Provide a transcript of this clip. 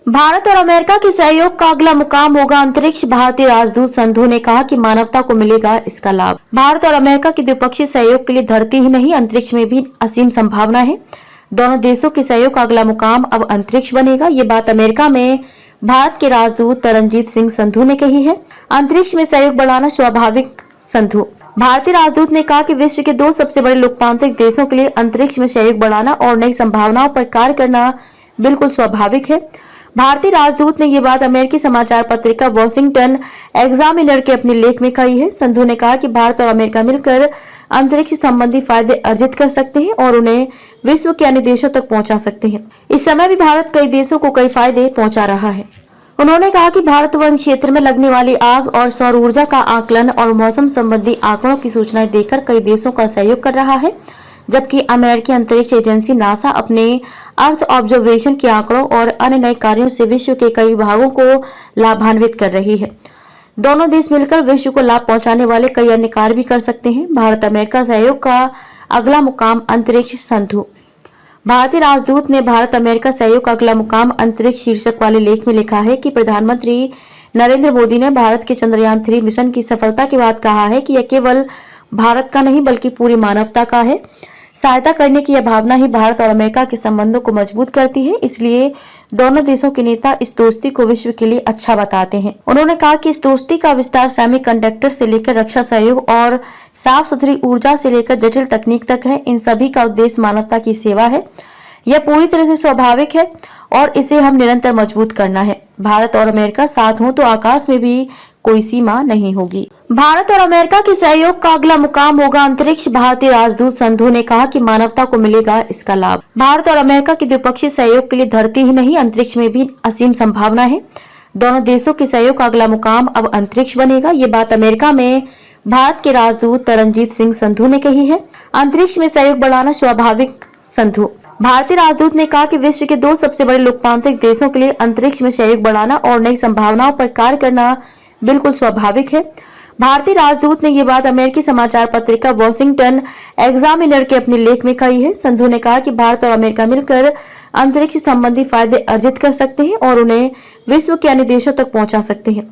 भारत और अमेरिका के सहयोग का अगला मुकाम होगा अंतरिक्ष। भारतीय राजदूत संधू ने कहा कि मानवता को मिलेगा इसका लाभ। भारत और अमेरिका के द्विपक्षीय सहयोग के लिए धरती ही नहीं अंतरिक्ष में भी असीम संभावना है। दोनों देशों के सहयोग का अगला मुकाम अब अंतरिक्ष बनेगा। ये बात अमेरिका में भारत के राजदूत तरनजीत सिंह संधू ने कही है। अंतरिक्ष में सहयोग बढ़ाना स्वाभाविक। संधू भारतीय राजदूत ने कहा कि विश्व के दो सबसे बड़े लोकतांत्रिक देशों के लिए अंतरिक्ष में सहयोग बढ़ाना और नई संभावनाओं पर कार्य करना बिल्कुल स्वाभाविक है। भारतीय राजदूत ने ये बात अमेरिकी समाचार पत्रिका वॉशिंगटन एग्जामिनर के अपने लेख में कही है। संधू ने कहा कि भारत और अमेरिका मिलकर अंतरिक्ष संबंधी फायदे अर्जित कर सकते हैं और उन्हें विश्व के अन्य देशों तक पहुंचा सकते हैं। इस समय भी भारत कई देशों को कई फायदे पहुंचा रहा है। उन्होंने कहा कि भारत वन क्षेत्र में लगने वाली आग और सौर ऊर्जा का आकलन और मौसम संबंधी आंकड़ों की सूचनाएं देकर कई देशों का सहयोग कर रहा है, जबकि अमेरिकी अंतरिक्ष एजेंसी नासा अपने अर्थ ऑब्जर्वेशन के आंकड़ों और अन्य नए कार्यों से विश्व के कई भागों को लाभान्वित कर रही है। दोनों देश मिलकर विश्व को लाभ पहुंचाने वाले कई अन्य कार्य भी कर सकते हैं। भारत अमेरिका सहयोग का अगला मुकाम अंतरिक्ष। संधू भारतीय राजदूत ने भारत अमेरिका सहयोग का अगला मुकाम अंतरिक्ष शीर्षक वाले लेख में लिखा है कि प्रधानमंत्री नरेंद्र मोदी ने भारत के चंद्रयान 3 मिशन की सफलता के बाद कहा है कि यह केवल भारत का नहीं बल्कि पूरी मानवता का है। सहायता करने की यह भावना ही भारत और अमेरिका के संबंधों को मजबूत करती है। इसलिए दोनों देशों के नेता इस दोस्ती को विश्व के लिए अच्छा बताते हैं। उन्होंने कहा कि इस दोस्ती का विस्तार सेमीकंडक्टर से लेकर रक्षा सहयोग और साफ सुथरी ऊर्जा से लेकर जटिल तकनीक तक है। इन सभी का उद्देश्य मानवता की सेवा है। यह पूरी तरह से स्वाभाविक है और इसे हम निरंतर मजबूत करना है। भारत और अमेरिका साथ हों तो आकाश में भी कोई सीमा नहीं होगी। भारत और अमेरिका के सहयोग का अगला मुकाम होगा अंतरिक्ष। भारतीय राजदूत संधू ने कहा कि मानवता को मिलेगा इसका लाभ। भारत और अमेरिका के द्विपक्षीय सहयोग के लिए धरती ही नहीं अंतरिक्ष में भी असीम संभावना है। दोनों देशों के सहयोग का अगला मुकाम अब अंतरिक्ष बनेगा। ये बात अमेरिका में भारत के राजदूत तरनजीत सिंह संधू ने कही है। अंतरिक्ष में सहयोग बढ़ाना स्वाभाविक। संधू भारतीय राजदूत ने कहा कि विश्व के दो सबसे बड़े लोकतांत्रिक देशों के लिए अंतरिक्ष में सहयोग बढ़ाना और नई संभावनाओं पर कार्य करना बिल्कुल स्वाभाविक है। भारतीय राजदूत ने ये बात अमेरिकी समाचार पत्रिका वॉशिंगटन एग्जामिनर के अपने लेख में कही है। संधू ने कहा कि भारत और अमेरिका मिलकर अंतरिक्ष संबंधी फायदे अर्जित कर सकते हैं और उन्हें विश्व के अन्य देशों तक पहुंचा सकते हैं।